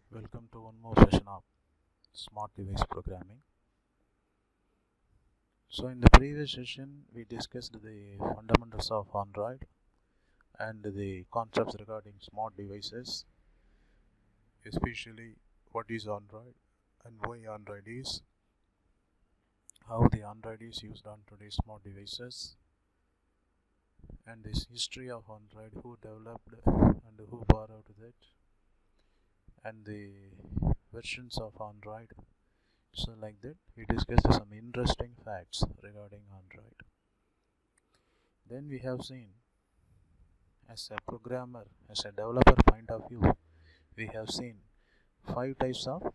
Welcome to one more session of smart device programming. So in the previous session we discussed the fundamentals of Android and the concepts regarding smart devices, especially what is Android and why Android is, how the Android is used on today's smart devices, and this history of Android, who developed and who borrowed it, and the versions of Android. So like that we discussed some interesting facts regarding Android. Then we have seen, as a programmer, as a developer point of view, we have seen 5 types of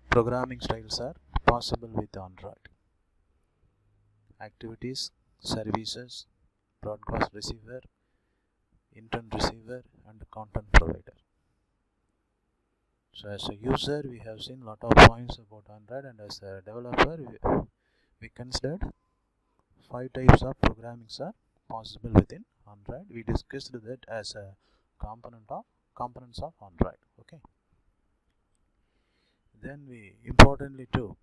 programming styles are possible with Android: activities, services, broadcast receiver, intent receiver, and content provider. So as a user we have seen lot of points about Android, and as a developer we considered 5 types of programmings are possible within Android. We discussed that as a components of Android. Okay. Then we importantly took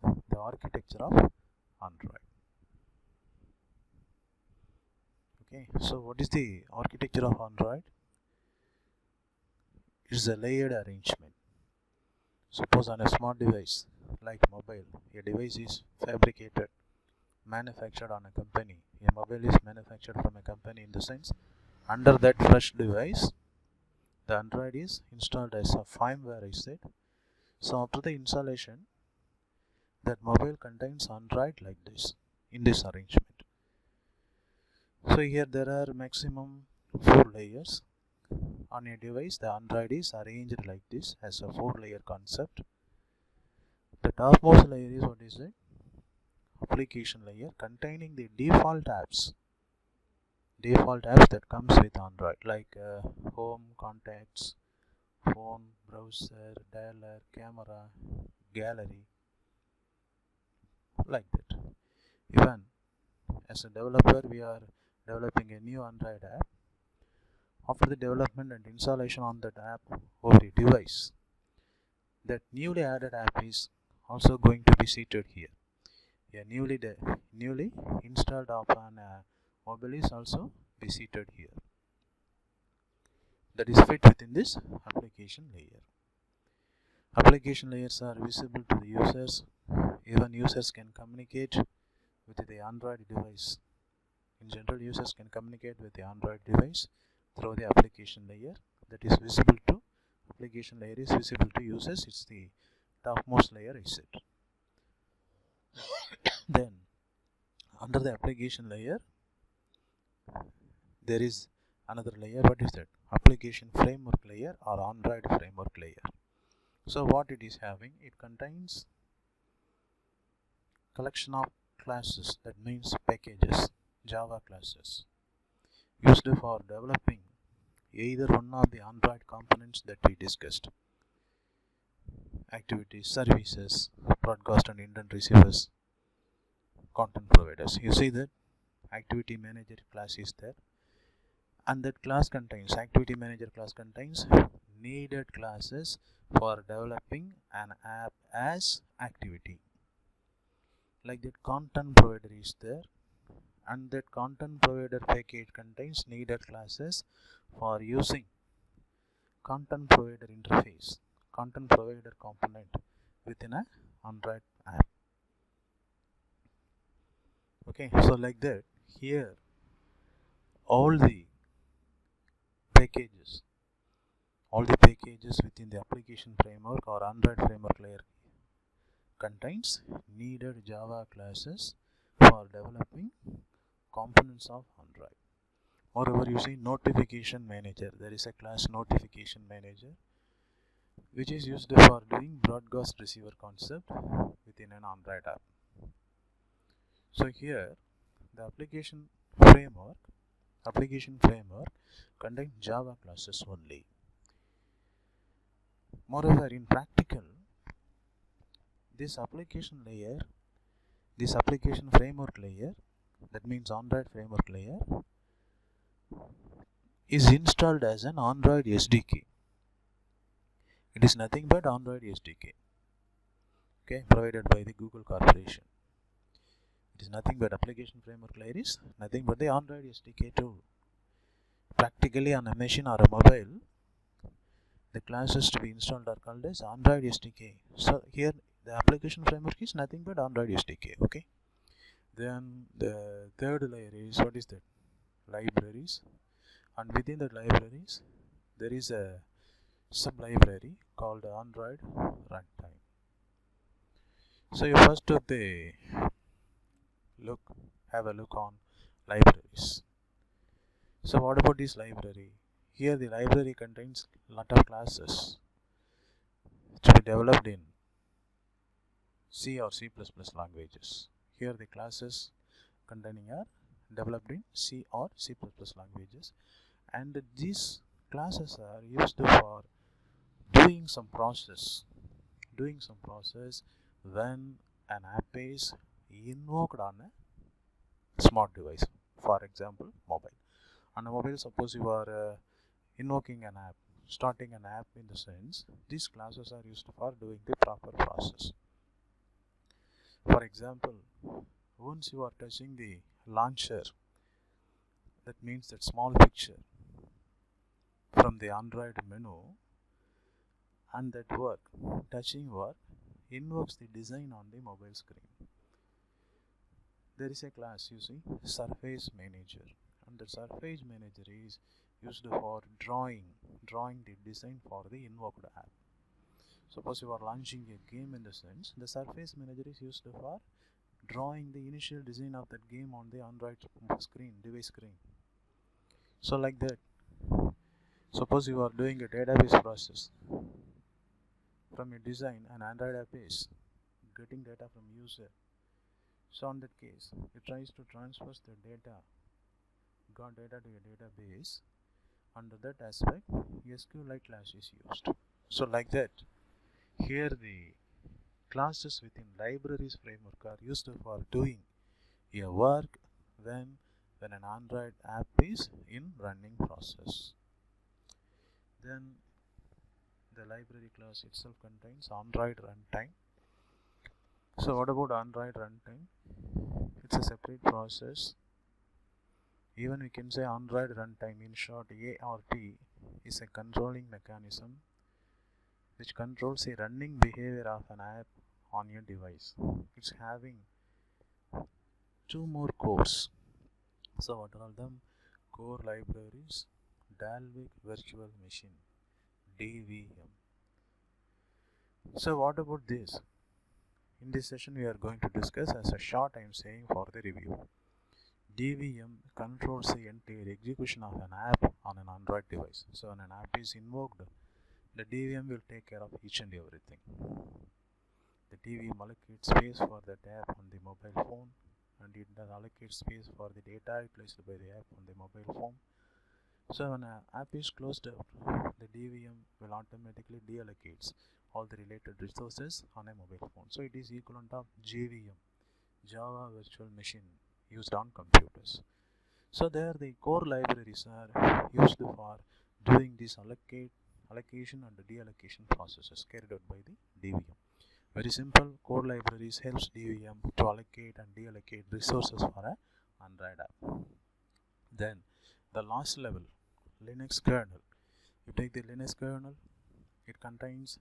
the architecture of Android. Okay. So what is the architecture of Android? It's a layered arrangement. Suppose on a smart device like mobile, a device is fabricated, manufactured on a company. A mobile is manufactured from a company, in the sense under that fresh device the Android is installed as a firmware, I said. So after the installation, that mobile contains Android like this, in this arrangement. So here there are maximum 4 layers on a device. The Android is arranged like this as a 4-layer concept. The topmost layer is, what is it? Application layer, containing the default apps that comes with Android, like home, contacts, phone, browser, dialer, camera, gallery, like that. Even as a developer we are developing a new Android app. After the development and installation on that app over a device, that newly added app is also going to be seated here. A newly installed app on a mobile is also be seated here. That is fit within this application layer. Application layers are visible to the users. Even users can communicate with the Android device. In general, users can communicate with the Android device through the application layer. That is visible to application layer is visible to users. It's the topmost layer, I said. Then under the application layer there is another layer. What is that? Application framework layer or Android framework layer. So what it is having, it contains collection of classes, that means packages, Java classes, used for developing either one of the Android components that we discussed: activities, services, broadcast and intent receivers, content providers. You see that activity manager class is there, and that class contains, activity manager class contains needed classes for developing an app as activity. Like that, content provider is there, and that content provider package contains needed classes for using content provider interface, content provider component within an Android app. Okay, so like that, here all the packages within the application framework or Android framework layer contains needed Java classes for developing components of Android. Moreover, you see notification manager. There is a class notification manager which is used for doing broadcast receiver concept within an Android app. So here the application framework contains Java classes only. Moreover, in practical, this application framework layer, that means Android framework layer, is installed as an Android SDK. It is nothing but Android SDK, okay, provided by the Google Corporation. It is nothing but application framework layer is nothing but the Android SDK tool. Practically on a machine or a mobile, the classes to be installed are called as Android SDK. So here the application framework is nothing but Android SDK, okay. Then the third layer is, what is that? Libraries, and within the libraries there is a sub library called Android Runtime. So you first took the have a look on libraries. So what about this library? Here the library contains lot of classes to be developed in C or C++ languages. Here the classes containing are developed in C or C++ languages, and these classes are used for doing some process when an app is invoked on a smart device, for example mobile. On a mobile, suppose you are invoking an app, starting an app, in the sense these classes are used for doing the proper process. For example, once you are touching the launcher, that means that small picture from the Android menu, and that touching work invokes the design on the mobile screen. There is a class, you see, Surface Manager, and the Surface Manager is used for drawing the design for the invoked app. Suppose you are launching a game, in the sense the Surface Manager is used for drawing the initial design of that game on the Android screen, device screen. So like that, suppose you are doing a database process. From a design, an Android app is getting data from user. So on that case, it tries to transfer the data, got data to a database. Under that aspect, SQLite class is used. So like that, here the classes within libraries framework are used for doing a work when an Android app is in running process. Then the library class itself contains Android Runtime. So what about Android Runtime? It's a separate process. Even we can say Android Runtime, in short ART, is a controlling mechanism which controls the running behavior of an app on your device. It's having two more cores. So what are all them? Core libraries, Dalvik Virtual Machine, DVM. So what about this? In this session we are going to discuss, as a short I am saying for the review. DVM controls the entire execution of an app on an Android device. So when an app is invoked, the DVM will take care of each and everything. The DVM allocates space for that app on the mobile phone, and it does allocate space for the data utilized by the app on the mobile phone. So when an app is closed out, the DVM will automatically deallocates all the related resources on a mobile phone. So it is equivalent of JVM, Java Virtual Machine, used on computers. So there the core libraries are used for doing this allocation and deallocation processes carried out by the DVM. Very simple, core libraries helps DVM to allocate and deallocate resources for an Android app. Then the last level, Linux kernel. You take the Linux kernel, it contains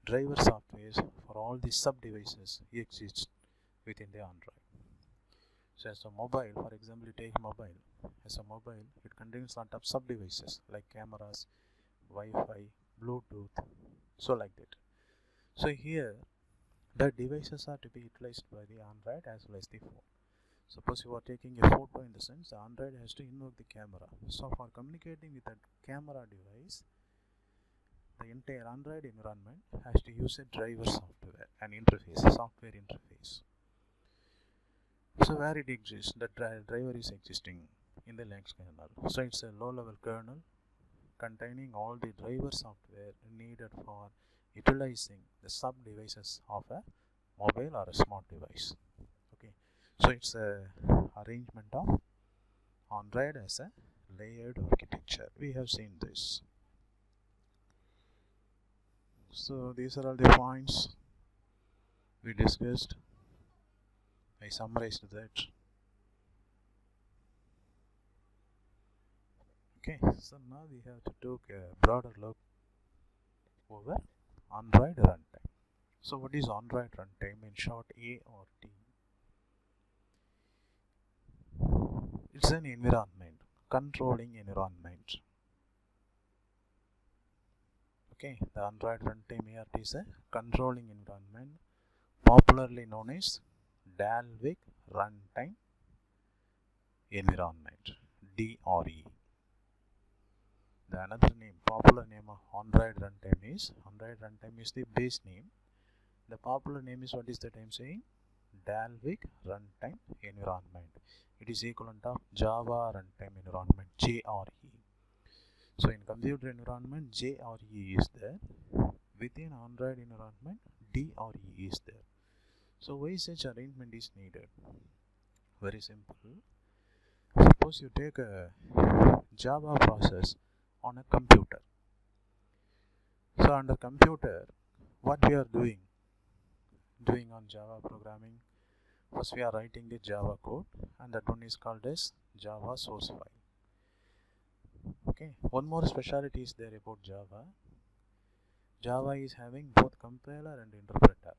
driver softwares for all the sub devices exist within the Android. So as a mobile, for example, you take mobile. As a mobile, it contains lot of sub devices like cameras, Wi-Fi, Bluetooth, so like that. So here the devices are to be utilized by the Android as well as the phone. Suppose you are taking a photo, in the sense the Android has to invoke the camera. So for communicating with that camera device, the entire Android environment has to use a driver software, an interface, a software interface. So where it exists, the driver is existing in the Linux kernel. So it's a low-level kernel containing all the driver software needed for utilizing the sub-devices of a mobile or a smart device. Okay, so it's a arrangement of Android as a layered architecture. We have seen this. So these are all the points we discussed. I summarized that. Okay, so now we have to take a broader look over on-ride runtime. So what is on-ride runtime, in short A or T? It's an environment, controlling environment. Okay, the on-ride runtime ART is a controlling environment, popularly known as Dalvik runtime environment, DRE. The another name, popular name of on-ride runtime is the base name. The popular name is, what is that I am saying? Dalvik runtime environment. It is equivalent of Java runtime environment, JRE. So in computer environment, JRE is there. Within on-ride environment, DRE is there. So why such arrangement is needed? Very simple. Suppose you take a Java process on a computer. So under computer, what we are doing on Java programming, first we are writing the Java code, and that one is called as Java source file. Okay, one more speciality is there about Java. Java is having both compiler and interpreter.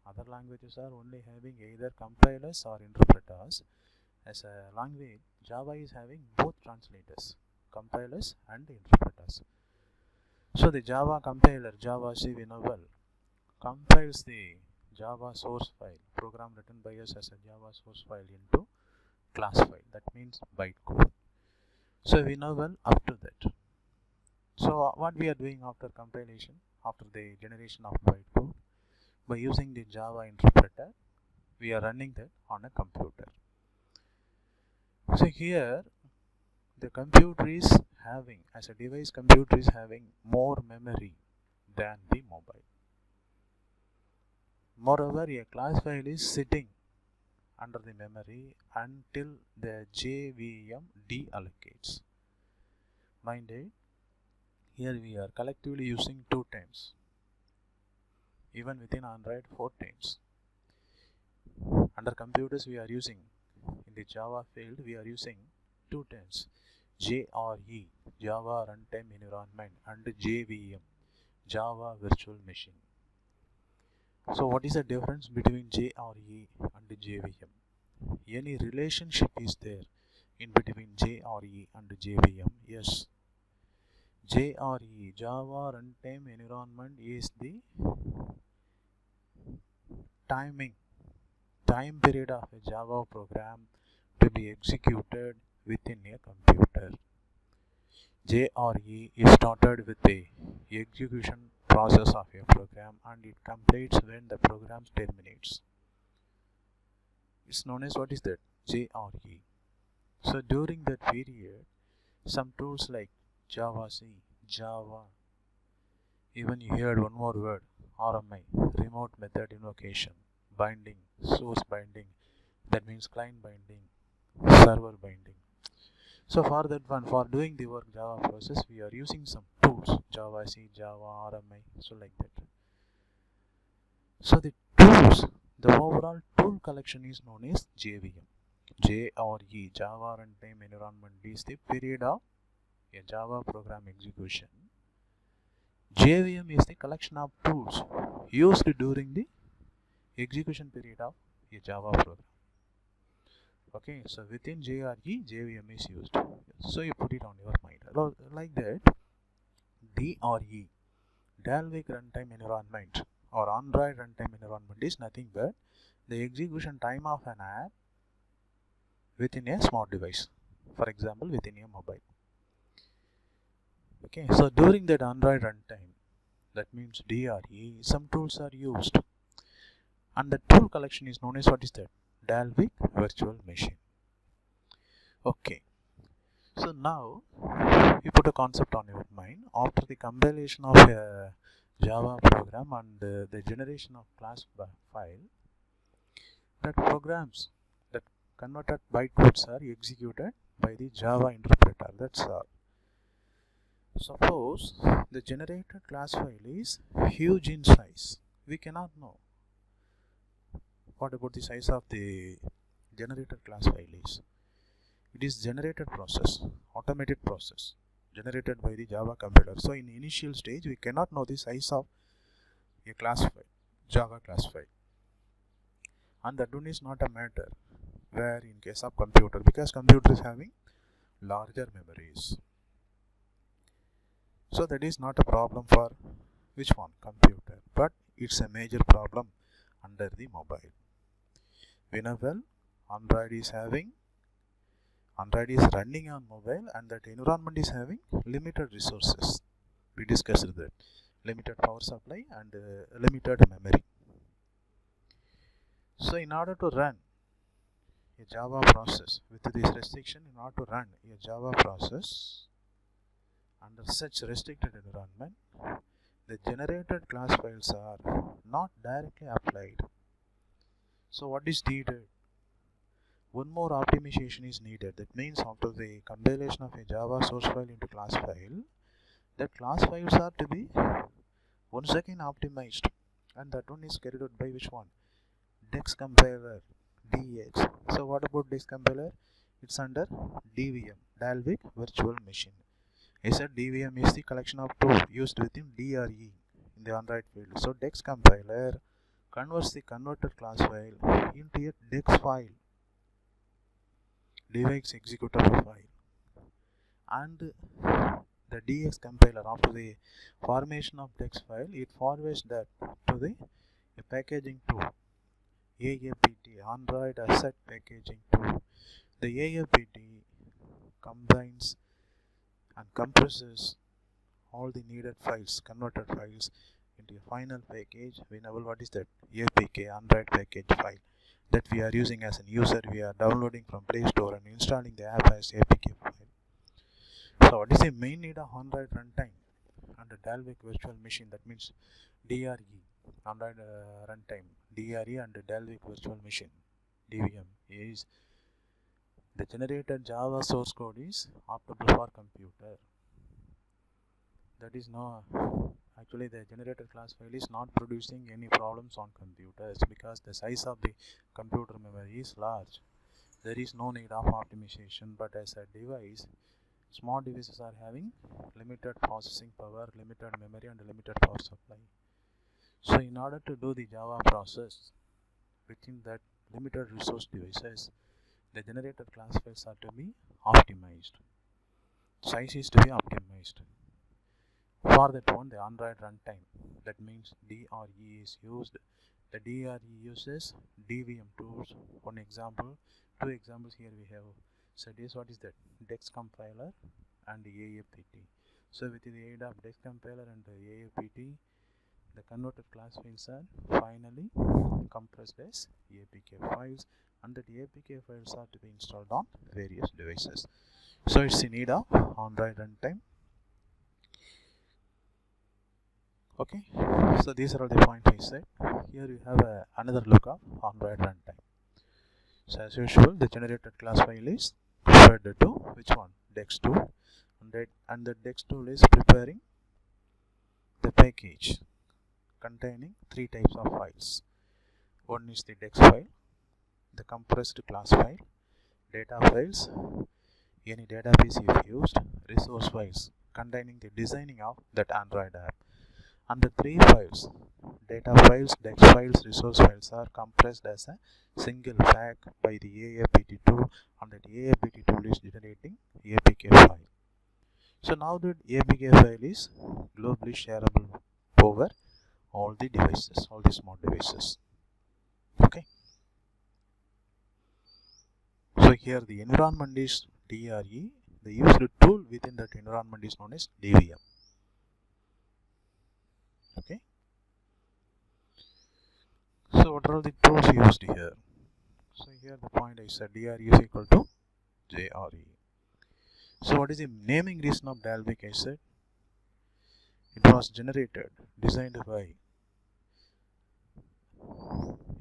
Other languages are only having either compilers or interpreters. As a language, Java is having both translators, compilers and interpreters. So the Java compiler, JavaC Winnovel, compiles the Java source file, program written by us as a Java source file, into class file. That means bytecode. So we know well up to that. So what we are doing after compilation, after the generation of bytecode, by using the Java interpreter, we are running that on a computer. So here the computer is having, as a device, computer is having more memory than the mobile. Moreover, a class file is sitting under the memory until the JVM deallocates. Mind it, here we are collectively using 2 times. Even within Android, 4 times. Under computers we are using, in the Java field we are using 2 times. JRE, Java Runtime Environment, and JVM, Java Virtual Machine. So what is the difference between JRE and JVM? Any relationship is there in between JRE and JVM? Yes. JRE, Java Runtime Environment, is the time period of a Java program to be executed within a computer. JRE is started with the execution process of a program, and it completes when the program terminates. It's known as, what is that? JRE. So during that period, some tools like JavaC, Java, even you heard one more word, RMI, remote method invocation, binding, source binding, that means client binding, server binding. So for that one, for doing the work Java process, we are using some tools, JavaC, Java, RMI, so like that. So the tools, the overall tool collection is known as JVM. JRE, Java Runtime Environment, is the period of a Java program execution. JVM is the collection of tools used during the execution period of a Java program. Okay, so within JRE, JVM is used. So you put it on your mind. Like that, DRE, Dalvik Runtime Environment, or Android Runtime Environment, is nothing but the execution time of an app within a smart device. For example, within a mobile. Okay, so during that Android runtime, that means DRE, some tools are used, and the tool collection is known as, what is that? Dalvik Virtual Machine. Okay, so now you put a concept on your mind. After the compilation of a Java program and the generation of class file, that programs, that converted bytecodes, are executed by the Java interpreter. That's all. Suppose the generated class file is huge in size. We cannot know what about the size of the generated class file is. It is generated process, automated process, generated by the Java compiler. So in initial stage, we cannot know the size of a class file, Java class file. And that one is not a matter where in case of computer, because computer is having larger memories. So that is not a problem for which one? Computer. But it's a major problem under the mobile. Whenever Android is running on mobile and that environment is having limited resources. We discussed that. Limited power supply and limited memory. So in order to run a Java process with this restriction, in order to run a Java process under such restricted environment, the generated class files are not directly applied. So what is needed? One more optimization is needed. That means after the compilation of a Java source file into class file, that class files are to be once again optimized, and that one is carried out by which one? Dex compiler, DX. So what about Dex compiler? It's under DVM, Dalvik Virtual Machine. I said DVM is the collection of tools used within DRE in the Android field. So Dex compiler converts the converted class file into a Dex file, device executable file, and the DX compiler, after the formation of Dex file, it forwards that to the packaging tool, AAPT, Android Asset Packaging Tool. The AAPT combines and compresses all the needed files, converted files, into a final package. We know what is that? APK, Android package file, that we are using as a user. We are downloading from Play Store and installing the app as APK file. So what is the main need of Android runtime under Dalvik Virtual Machine? That means DRE, Android runtime, DRE and Dalvik Virtual Machine, DVM, is the generated Java source code is optimal for computer. That is actually the generated class file is not producing any problems on computers because the size of the computer memory is large. There is no need of optimization, but as a device, small devices are having limited processing power, limited memory and limited power supply. So in order to do the Java process within that limited resource devices, the generated class files are to be optimized. Size is to be optimized. For that one, the Android runtime, that means DRE is used. The DRE uses DVM tools. One example, two examples here we have. So this, what is that? Dex compiler and AAPT. So with the aid of Dex compiler and AAPT, the converted class files are finally compressed as APK files, and the APK files are to be installed on various devices. So it's in need of Android runtime. Okay, so these are all the points I said. Here you have another look of Android runtime. So as usual, the generated class file is fed to which one? Dex tool, and the Dex tool is preparing the package containing three types of files. One is the Dex file, the compressed class file, data files, any database if used, resource files containing the designing of that Android app. And the three files, data files, Dex files, resource files, are compressed as a single pack by the AAPT tool, and that AAPT tool is generating APK file. So now that APK file is globally shareable over all the devices, all the smart devices. Okay. So here the environment is DRE. The used tool within that environment is known as DVM. Okay. So what are the tools used here? So here the point I said DRE is equal to JRE. So what is the naming reason of Dalvik? I said it was designed by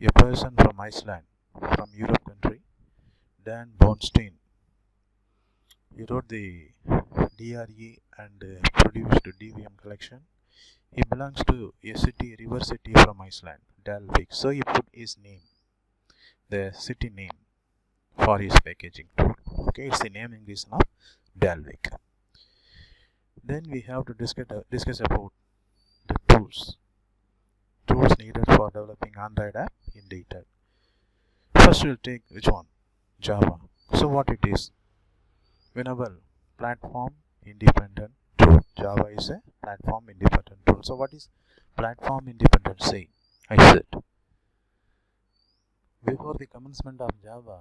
a person from Iceland, from Europe country, Dan Bornstein. He wrote the DRE and produced DVM collection. He belongs to a city, river city from Iceland, Dalvik. So he put his name, the city name, for his packaging tool. Okay, it's the naming reason of Dalvik. Then we have to discuss about the tools needed for developing Android app in detail. First we'll take which one? Java. So what it is? Winnable platform independent tool. Java is a platform independent tool. So what is platform independent say? I said before the commencement of Java,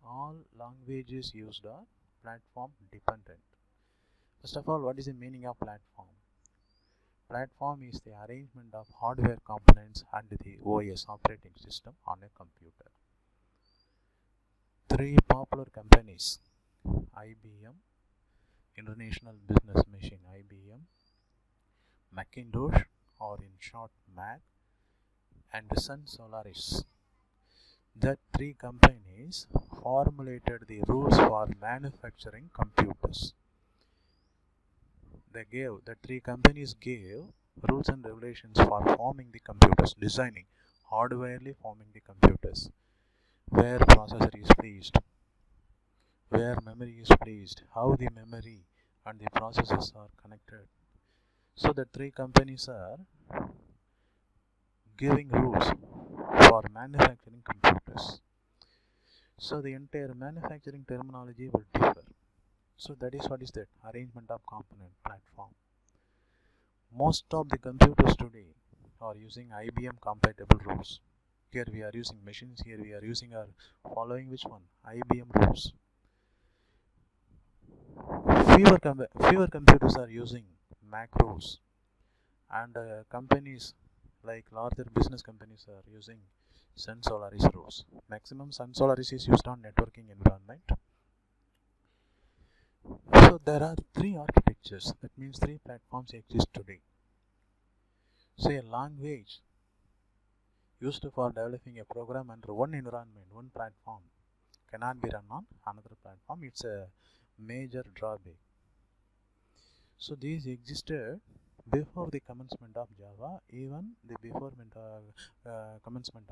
all languages used are platform dependent. First of all, what is the meaning of platform? Platform is the arrangement of hardware components and the OS operating system on a computer. Three popular companies, IBM, International Business Machine IBM, Macintosh or in short Mac, and Sun Solaris. The three companies formulated the rules for manufacturing computers. The three companies gave rules and regulations for forming the computers, designing, hardwarely forming the computers, where processor is placed, where memory is placed, how the memory and the processors are connected. So the three companies are giving rules for manufacturing computers. So the entire manufacturing terminology will differ. So that is what is that arrangement of component platform. Most of the computers today are using IBM compatible rules. Here we are using machines, here we are using our following which one? IBM rules. Fewer computers are using Mac rules, and companies like larger business companies are using Sun Solaris rules. Maximum Sun Solaris is used on networking environment. So there are three architectures, that means three platforms exist today. Say a language used for developing a program under one environment, one platform, cannot be run on another platform. It's a major drawback. So these existed before the commencement of Java, even before the commencement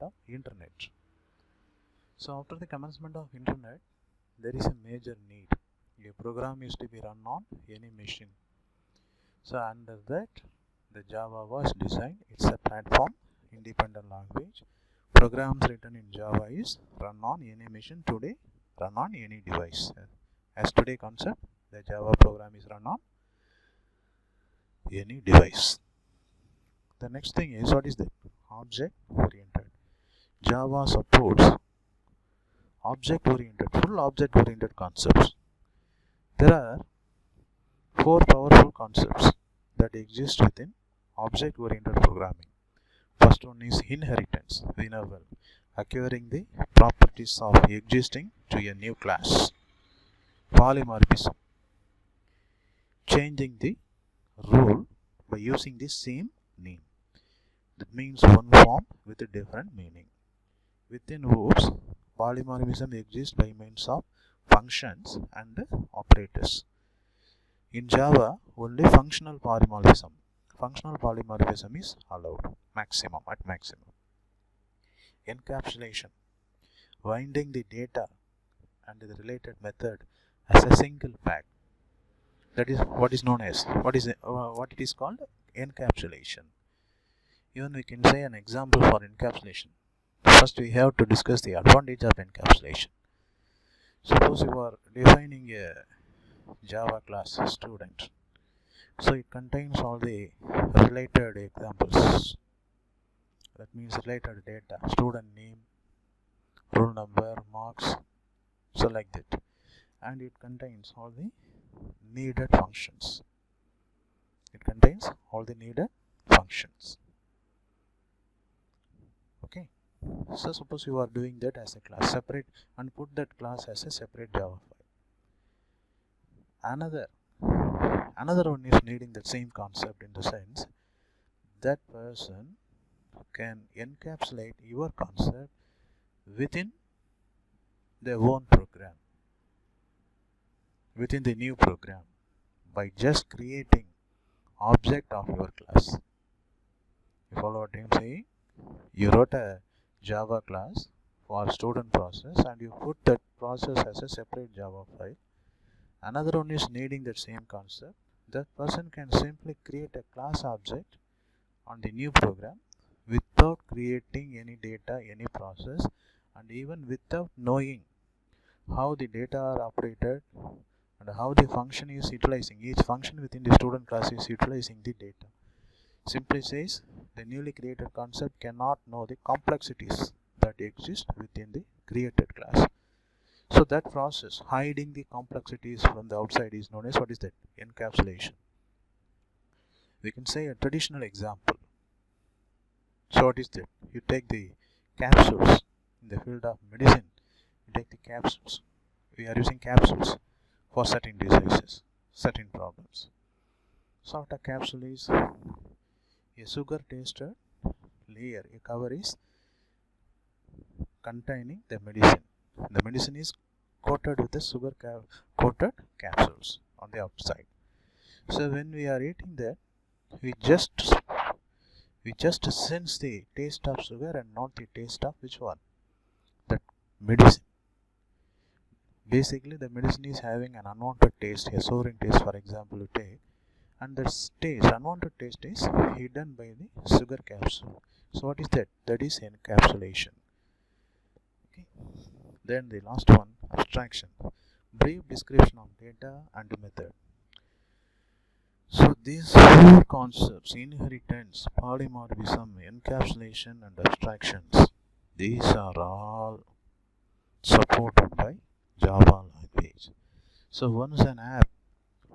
of internet. So after the commencement of internet, there is a major need. A program is to be run on any machine. So under that, the Java was designed. It's a platform independent language. Programs written in Java is run on any machine today, run on any device. As today concept, the Java program is run on any device. The next thing is, what is that? Object oriented. Java supports full object oriented concepts. There are four powerful concepts that exist within object oriented programming. First one is inheritance, renewal, acquiring the properties of existing to a new class. Polymorphism, changing the rule by using the same name. That means one form with a different meaning. Within OOPs, polymorphism exists by means of functions and operators. In Java, only functional polymorphism is allowed at maximum. Encapsulation, binding the data and the related method as a single pack. That is what is known as what it is called encapsulation. Even we can say an example for encapsulation. First we have to discuss the advantage of encapsulation. Suppose you are defining a Java class student. So it contains all the related examples. That means related data, student name, roll number, marks, so like that. And it contains all the needed functions. Okay. So suppose you are doing that as a class separate and put that class as a separate Java file. Another one is needing the same concept, in the sense that person can encapsulate your concept within their own program. within the new program by just creating object of your class. You follow what I'm saying? You wrote a Java class for student process and you put that process as a separate Java file. Another one is needing that same concept. That person can simply create a class object on the new program without creating any data, any process, and even without knowing how the data are operated and how the function is utilizing. Each function within the student class is utilizing the data. Simply says the newly created concept cannot know the complexities that exist within the created class. So that process, hiding the complexities from the outside, is known as what is that? Encapsulation. We can say a traditional example. So what is that? You take the capsules in the field of medicine. You take the capsules. We are using capsules for certain diseases, certain problems. So what a capsule is? A sugar tasted layer, a cover is containing the medicine. The medicine is coated with the sugar coated capsules on the outside. So when we are eating that, we just sense the taste of sugar and not the taste of which one? That medicine. Basically the medicine is having an unwanted taste, a souring taste for example you take, and that taste, unwanted taste is hidden by the sugar capsule. So what is that? That is encapsulation. Okay. Then the last one, abstraction. Brief description of data and method. So these four concepts, inheritance, polymorphism, encapsulation and abstractions, these are all supported by Java language. So once an app,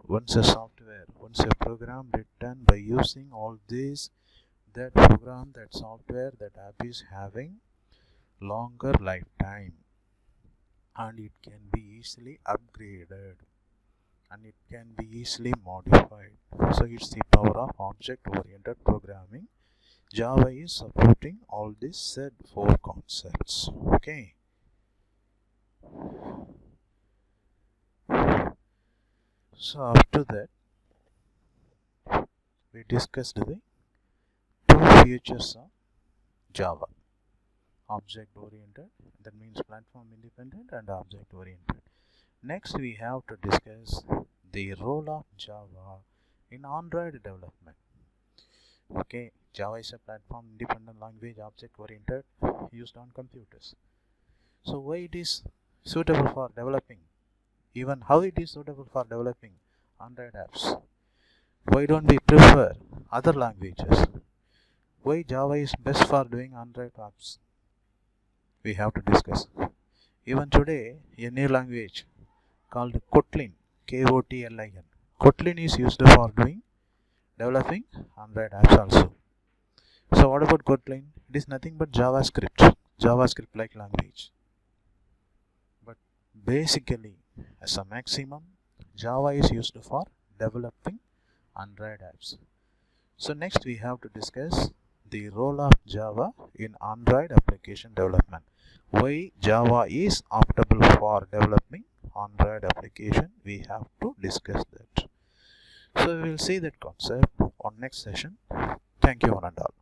once a software, once a program written by using all these, that program, that software, that app is having longer lifetime and it can be easily upgraded and it can be easily modified. So it's the power of object-oriented programming. Java is supporting all these said four concepts. Okay. So after that, we discussed the two features of Java. Object-oriented, that means platform-independent, and object-oriented. Next, we have to discuss the role of Java in Android development. Okay, Java is a platform-independent language, object-oriented, used on computers. So why it is suitable for developing, even how it is suitable for developing Android apps? Why don't we prefer other languages? Why Java is best for doing Android apps? We have to discuss. Even today, a new language called Kotlin, Kotlin. Kotlin is used for developing Android apps also. So what about Kotlin? It is nothing but JavaScript like language. But basically, as a maximum, Java is used for developing Android apps. So next we have to discuss the role of Java in Android application development. Why Java is optimal for developing Android application, we have to discuss that. So we will see that concept on next session. Thank you one and all.